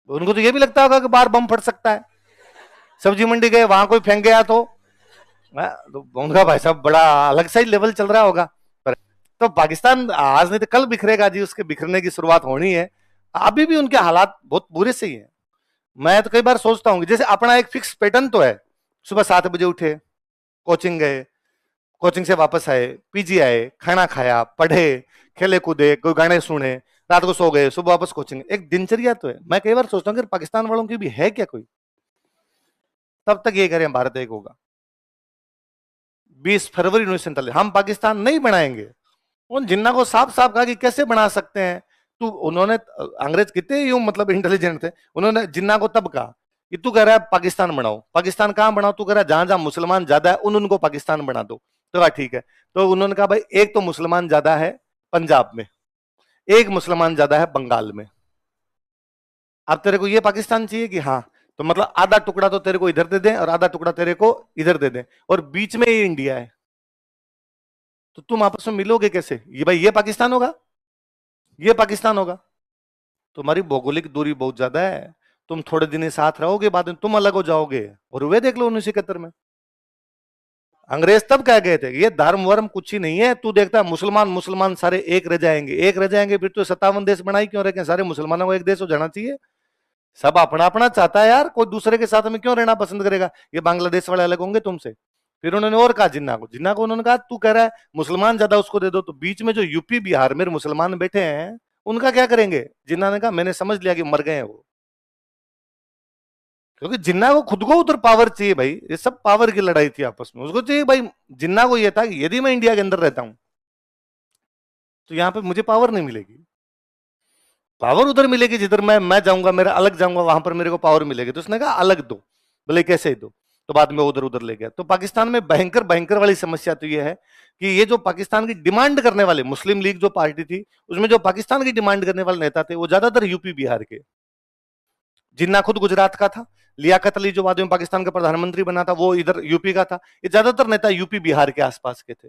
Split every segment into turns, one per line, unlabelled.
उनको तो ये भी लगता होगा कि बाहर बम फट सकता है, सब्जी मंडी गए वहां कोई फेंक गया तो उनका भाई साहब बड़ा अलग सा ही लेवल चल रहा होगा। पर तो पाकिस्तान आज नहीं तो कल बिखरेगा जी, उसके बिखरने की शुरुआत होनी है। अभी भी उनके हालात बहुत बुरे से ही है। मैं तो कई बार सोचता हूँ जैसे अपना एक फिक्स पैटर्न तो है, सुबह 7 बजे उठे, कोचिंग गए, कोचिंग से वापस आए, पीजी आए, खाना खाया, पढ़े, खेले कूदे, कोई गाने सुने, रात को सो गए, सुबह वापस कोचिंग, एक दिनचर्या तो है। मैं कई बार सोचता हूँ कि पाकिस्तान वालों की भी है क्या कोई, तब तक ये करें भारत एक होगा। 20 फरवरी 1947 हम पाकिस्तान नहीं बनाएंगे। उन जिन्ना को साफ साफ कहा कि कैसे बना सकते हैं। तो उन्होंने, अंग्रेज कितने यूं मतलब इंटेलिजेंट थे, उन्होंने जिन्ना को तब कहा कि तू कह रहा है पाकिस्तान बनाओ, पाकिस्तान कहां बनाओ, तू कह रहा है जहां जहां मुसलमान ज्यादा है उनको पाकिस्तान बना दो। तो कहा ठीक है। तो उन्होंने कहा भाई एक तो मुसलमान ज्यादा है पंजाब में, एक मुसलमान ज्यादा है बंगाल में, अब तेरे को ये पाकिस्तान चाहिए कि हाँ, तो मतलब आधा टुकड़ा तो तेरे को इधर दे दें और आधा टुकड़ा तेरे को इधर दे दें, और बीच में ये इंडिया है। तो तुम आपस में मिलोगे कैसे? ये भाई ये पाकिस्तान होगा, ये पाकिस्तान होगा। तुम्हारी भौगोलिक दूरी बहुत ज्यादा है, तुम थोड़े दिन साथ रहोगे, बाद में तुम अलग हो जाओगे। और वे देख लो 1971 में अंग्रेज तब कह गए थे ये धर्म वर्म कुछ ही नहीं है, तू देखता है मुसलमान मुसलमान सारे एक रह जाएंगे, एक रह जाएंगे, फिर तो 57 देश बनाई क्यों रखे, सारे मुसलमानों को एक देश हो जाना चाहिए। सब अपना अपना चाहता है यार, कोई दूसरे के साथ में क्यों रहना पसंद करेगा? ये बांग्लादेश वाले अलग होंगे तुमसे। फिर उन्होंने और कहा जिन्ना को उन्होंने कहा तू कह रहा है मुसलमान ज्यादा, उसको दे दो। तो बीच में जो यूपी बिहार में मुसलमान बैठे हैं उनका क्या करेंगे? जिन्ना ने कहा मैंने समझ लिया कि मर गए हैं वो, क्योंकि जिन्ना को खुद को उधर पावर चाहिए भाई, ये सब पावर की लड़ाई थी आपस में। उसको चाहिए भाई, जिन्ना को ये था कि यदि मैं इंडिया के अंदर रहता हूं तो यहां पे मुझे पावर नहीं मिलेगी, पावर उधर मिलेगी जिधर मैं जाऊंगा, मेरा अलग जाऊंगा, वहां पर मेरे को पावर मिलेगी। तो उसने कहा अलग दो, बोले कैसे दो? तो बाद में उधर उधर ले गया। तो पाकिस्तान में भयंकर भयंकर वाली समस्या तो ये है कि ये जो पाकिस्तान की डिमांड करने वाले, मुस्लिम लीग जो पार्टी थी उसमें जो पाकिस्तान की डिमांड करने वाले नेता थे वो ज्यादातर यूपी बिहार के। जिन्ना खुद गुजरात का था, लियाकत अली जो बाद में पाकिस्तान का प्रधानमंत्री बना था वो इधर यूपी का था। ये ज्यादातर नेता यूपी बिहार के आसपास के थे।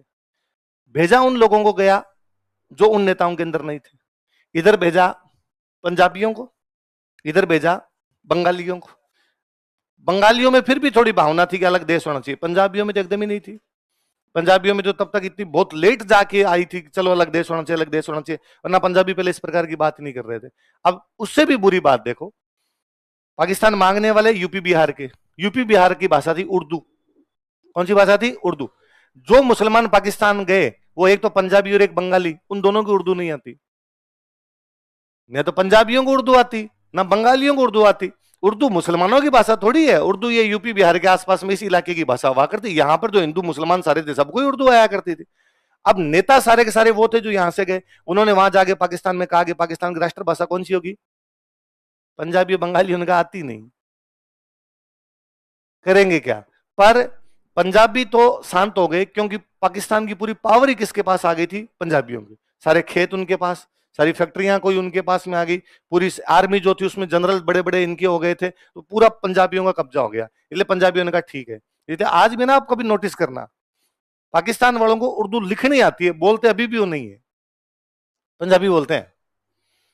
भेजा उन लोगों को गया जो उन नेताओं के अंदर नहीं थे, इधर भेजा पंजाबियों को, इधर भेजा बंगालियों को। बंगालियों में फिर भी थोड़ी भावना थी कि अलग देश होना चाहिए, पंजाबियों में तो एकदम ही नहीं थी। पंजाबियों में जो तब तक इतनी बहुत लेट जाके आई थी कि चलो अलग देश होना चाहिए, अलग देश होना चाहिए, वरना पंजाबी पहले इस प्रकार की बात नहीं कर रहे थे। अब उससे भी बुरी बात देखो, पाकिस्तान मांगने वाले यूपी बिहार के, यूपी बिहार की भाषा थी उर्दू। कौन सी भाषा थी? उर्दू। जो मुसलमान पाकिस्तान गए वो एक तो पंजाबी और एक बंगाली, उन दोनों की उर्दू नहीं आती। न तो पंजाबियों को उर्दू आती, ना बंगालियों को उर्दू आती। उर्दू मुसलमानों की भाषा थोड़ी है, उर्दू ये यूपी बिहार के आसपास में इस इलाके की भाषा हुआ करती। यहां पर जो हिंदू मुसलमान सारे थे सबको उर्दू आया करती थी। अब नेता सारे के सारे वो थे जो यहां से गए, उन्होंने वहां जाके पाकिस्तान में कहा कि पाकिस्तान की राष्ट्रभाषा कौन सी होगी? पंजाबी बंगाली, उनका आती नहीं, करेंगे क्या? पर पंजाबी तो शांत हो गए क्योंकि पाकिस्तान की पूरी पावर ही किसके पास आ गई थी? पंजाबियों की। सारे खेत उनके पास, सारी फैक्ट्रियां कोई उनके पास में आ गई, पूरी आर्मी जो थी उसमें जनरल बड़े बड़े इनके हो गए थे, तो पूरा पंजाबियों का कब्जा हो गया। इसलिए पंजाबियों ने कहा ठीक है। इसलिए आज भी ना आप कभी नोटिस करना, पाकिस्तान वालों को उर्दू लिखनी आती है, बोलते अभी भी वो नहीं है, पंजाबी बोलते हैं।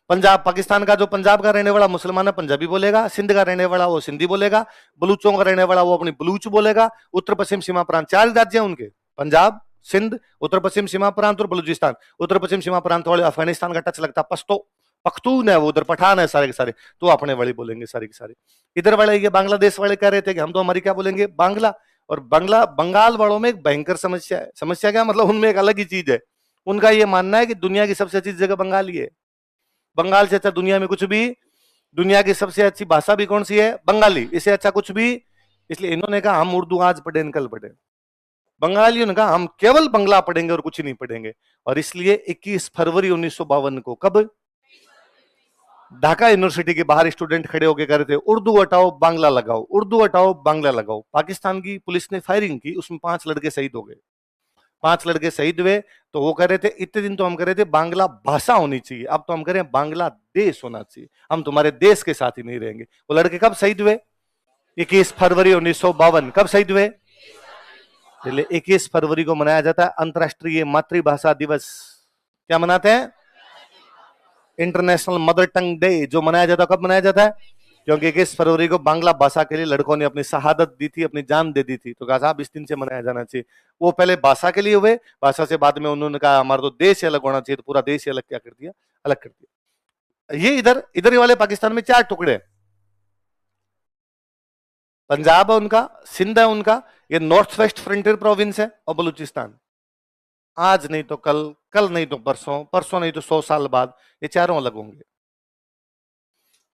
पंजाब, पाकिस्तान का जो पंजाब का रहने वाला मुसलमान है पंजाबी बोलेगा, सिंध का रहने वाला वो सिंधी बोलेगा, बलूचों का रहने वाला वो अपनी बलूच बोलेगा। उत्तर पश्चिम सीमा प्रांत 4 राज्य हैं उनके, पंजाब, सिंध, उत्तर पश्चिम सीमा प्रांत और बलूचिस्तान। उत्तर पश्चिम सीमा प्रांत वाले अफगानिस्तान का टच लगता, पश्तो पख्तून है वो, उधर पठान है सारे के सारे, तो अपने वाले बोलेंगे सारे के सारे। इधर वाले ये बांग्लादेश वाले कह रहे थे कि हम तो हमारी क्या बोलेंगे, बांग्ला। और बांग्ला बंगाल वालों में एक भयंकर समस्या है। समस्या क्या मतलब? उनमें एक अलग ही चीज है, उनका ये मानना है कि दुनिया की सबसे अच्छी जगह बंगाल ही है, बंगाल से अच्छा दुनिया में कुछ भी, दुनिया की सबसे अच्छी भाषा भी कौन सी है? बंगाली, इससे अच्छा कुछ भी। इसलिए इन्होंने कहा हम उर्दू आज पढ़े कल पढ़े, बंगालियों ने कहा हम केवल बंगला पढ़ेंगे और कुछ नहीं पढ़ेंगे। और इसलिए 21 फरवरी 1952 को, कब, ढाका यूनिवर्सिटी के बाहर स्टूडेंट खड़े होकर कह रहे थे उर्दू हटाओ बांग्ला लगाओ, उर्दू हटाओ बांग्ला लगाओ। पाकिस्तान की पुलिस ने फायरिंग की, उसमें 5 लड़के शहीद हो गए, 5 लड़के शहीद हुए। तो वो कह रहे थे इतने दिन तो हम कह रहे थे बांग्ला भाषा होनी चाहिए, अब तो हम कह रहे हैं बांग्लादेश होना चाहिए, हम तुम्हारे देश के साथ ही नहीं रहेंगे। वो लड़के कब शहीद हुए? 21 फरवरी 1952। कब शहीद हुए? 21 फरवरी को मनाया जाता है अंतर्राष्ट्रीय मातृभाषा दिवस। क्या मनाते हैं? इंटरनेशनल मदर टंग डे, जो मनाया जाता है कब मनाया जाता है? क्योंकि 21 फरवरी को बांग्ला भाषा के लिए लड़कों ने अपनी शहादत दी थी, अपनी जान दे दी थी, तो कहा साहब इस दिन से मनाया जाना चाहिए। वो पहले भाषा के लिए हुए, भाषा से बाद में उन्होंने कहा हमारा तो देश ही अलग होना चाहिए, तो पूरा देश ही अलग क्या कर दिया, अलग कर दिया। ये इधर इधर वाले पाकिस्तान में 4 टुकड़े, पंजाब है उनका, सिंध है उनका, ये नॉर्थ वेस्ट फ्रंटियर प्रोविंस है, और बलूचिस्तान। आज नहीं तो कल, कल नहीं तो परसों, परसों नहीं तो 100 साल बाद ये चारों अलग होंगे।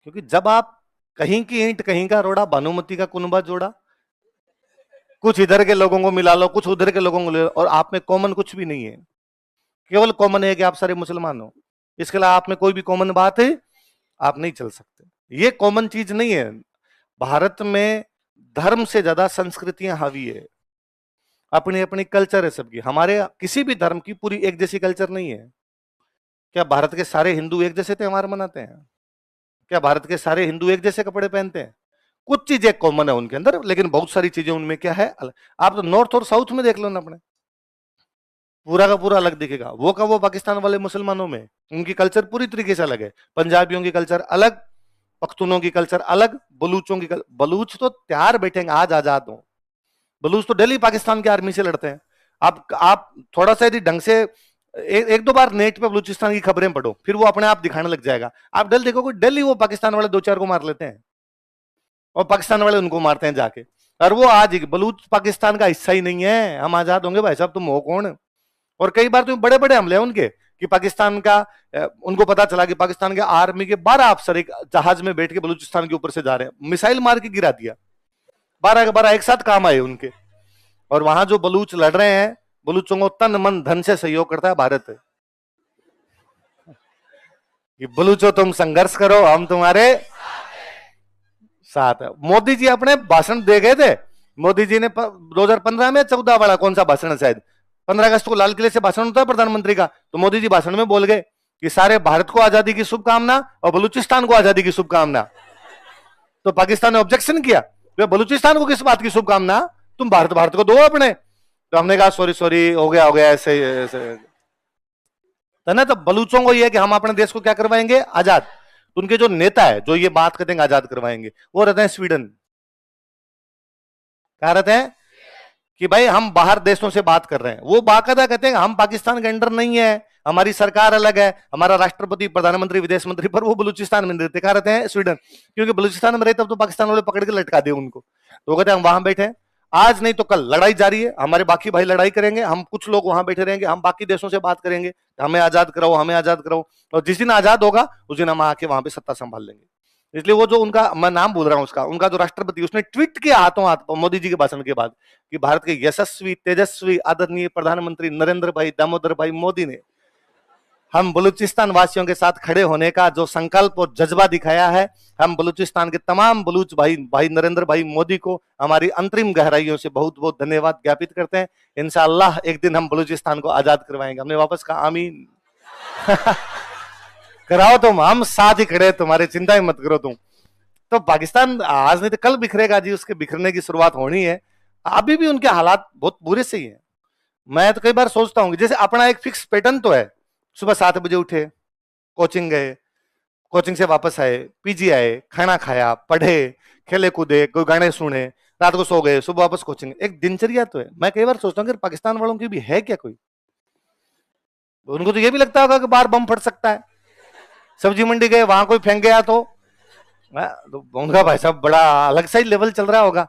क्योंकि जब आप कहीं की ईंट कहीं का रोड़ा, भानुमती का कुनबा जोड़ा, कुछ इधर के लोगों को मिला लो, कुछ उधर के लोगों को ले लो, और आप में कॉमन कुछ भी नहीं है। केवल कॉमन है कि आप सारे मुसलमान हो, इसके अलावा आप में कोई भी कॉमन बात है आप नहीं चल सकते। ये कॉमन चीज नहीं है। भारत में धर्म से ज्यादा संस्कृतियां हावी है, अपनी अपनी कल्चर है सबकी। हमारे किसी भी धर्म की पूरी एक जैसी कल्चर नहीं है। क्या भारत के सारे हिंदू एक जैसे त्योहार मनाते हैं? क्या भारत के सारे हिंदू एक जैसे कपड़े पहनते हैं? कुछ चीजें कॉमन है उनके अंदर, लेकिन बहुत सारी चीजें उनमें क्या है अलग। आप तो नॉर्थ और साउथ में देख लो ना, अपने पूरा का पूरा अलग दिखेगा। वो का वो पाकिस्तान वाले मुसलमानों में उनकी कल्चर पूरी तरीके से अलग है। पंजाबियों की कल्चर अलग, पख्तूनों की कल्चर अलग, बलूचों की बलूच तो तैयार बैठेंगे आज आजाद हो। बलूच तो डेली पाकिस्तान की आर्मी से लड़ते हैं। आप थोड़ा सा यदि ढंग से एक दो बार नेट पे बलूचिस्तान की खबरें पढ़ो, फिर वो अपने आप दिखाने लग जाएगा। आप डेली देखोगे, डेली वो पाकिस्तान वाले 2-4 को मार लेते हैं, और पाकिस्तान वाले उनको मारते हैं जाके। और वो आज बलूच पाकिस्तान का हिस्सा ही नहीं है। हम आजाद होंगे भाई साहब, तुम हो कौन? और कई बार तो बड़े बड़े हमले हैं उनके, कि पाकिस्तान का उनको पता चला कि पाकिस्तान के आर्मी के 12 अफसर एक जहाज में बैठ के बलूचिस्तान के ऊपर से जा रहे हैं, मिसाइल मार के गिरा दिया। 12 के 12 एक साथ काम आए उनके। और वहां जो बलूच लड़ रहे हैं, बलूचों को तन मन धन से सहयोग करता है भारत। कि बलूचो तुम संघर्ष करो, हम तुम्हारे साथ है। मोदी जी अपने भाषण दे गए थे। मोदी जी ने 2015 में 14 वाला कौन सा भाषण है, शायद 15 अगस्त को लाल किले से भाषण होता है प्रधानमंत्री का, तो मोदी जी भाषण में बोल गए कि सारे भारत को आजादी की शुभकामना और बलूचिस्तान को आजादी की शुभकामना। तो पाकिस्तान ने ऑब्जेक्शन किया, तो बलूचिस्तान को किस बात की शुभकामना, तुम भारत भारत को दो अपने। तो हमने कहा सॉरी सॉरी, हो गया ऐसे ऐसे। तो ना, तो बलूचों को यह कि हम अपने देश को क्या करवाएंगे, आजाद। तो उनके जो नेता है जो ये बात कहते हैं आजाद करवाएंगे, वो रहते हैं स्वीडन। क्या रहते हैं कि भाई हम बाहर देशों से बात कर रहे हैं, वो बाकायदा कहते हैं हम पाकिस्तान के अंडर नहीं है, हमारी सरकार अलग है, हमारा राष्ट्रपति प्रधानमंत्री विदेश मंत्री, पर वो बलूचिस्तान में रहते। क्या रहते हैं, स्वीडन। क्योंकि बलूचिस्तान में रहते तब तो पाकिस्तान वाले पकड़ के लटका दे उनको। तो कहते हैं हम वहां बैठे हैं, आज नहीं तो कल लड़ाई जारी है, हमारे बाकी भाई लड़ाई करेंगे, हम कुछ लोग वहां बैठे रहेंगे, हम बाकी देशों से बात करेंगे, हमें आजाद कराओ, हमें आजाद कराओ। और जिस दिन आजाद होगा उस दिन हम आके वहां पे सत्ता संभाल लेंगे। इसलिए वो जो उनका, मैं नाम भूल रहा हूं उसका, उनका जो राष्ट्रपति, उसने ट्वीट किया हाथों हाथ मोदी जी के भाषण के बाद कि भारत के यशस्वी तेजस्वी आदरणीय प्रधानमंत्री नरेंद्र भाई दामोदर भाई मोदी ने हम बलूचिस्तान वासियों के साथ खड़े होने का जो संकल्प और जज्बा दिखाया है, हम बलूचिस्तान के तमाम बलूच भाई नरेंद्र भाई मोदी को हमारी अंतरिम गहराइयों से बहुत बहुत धन्यवाद ज्ञापित करते हैं। इंशाअल्लाह एक दिन हम बलूचिस्तान को आजाद करवाएंगे। हमने वापस कहा आमीन। कराओ तुम, हम साथ ही खड़े, तुम्हारी चिंता ही मत करो तुम। तो पाकिस्तान आज नहीं तो कल बिखरेगा जी, उसके बिखरने की शुरुआत होनी है। अभी भी उनके हालात बहुत बुरे से ही है। मैं तो कई बार सोचता हूँ, जैसे अपना एक फिक्स पैटर्न तो है, सुबह 7 बजे उठे, कोचिंग गए, कोचिंग से वापस आए, पीजी आए, खाना खाया, पढ़े, खेले कूदे, कोई गाने सुने, रात को सो गए, सुबह वापस कोचिंग। एक दिनचर्या तो है। मैं कई बार सोचता हूँ कि पाकिस्तान वालों की भी है क्या कोई? उनको तो ये भी लगता होगा कि बाहर बम फट सकता है, सब्जी मंडी गए वहां कोई फेंक गया तो उनका भाई साहब बड़ा अलग सा ही लेवल चल रहा होगा।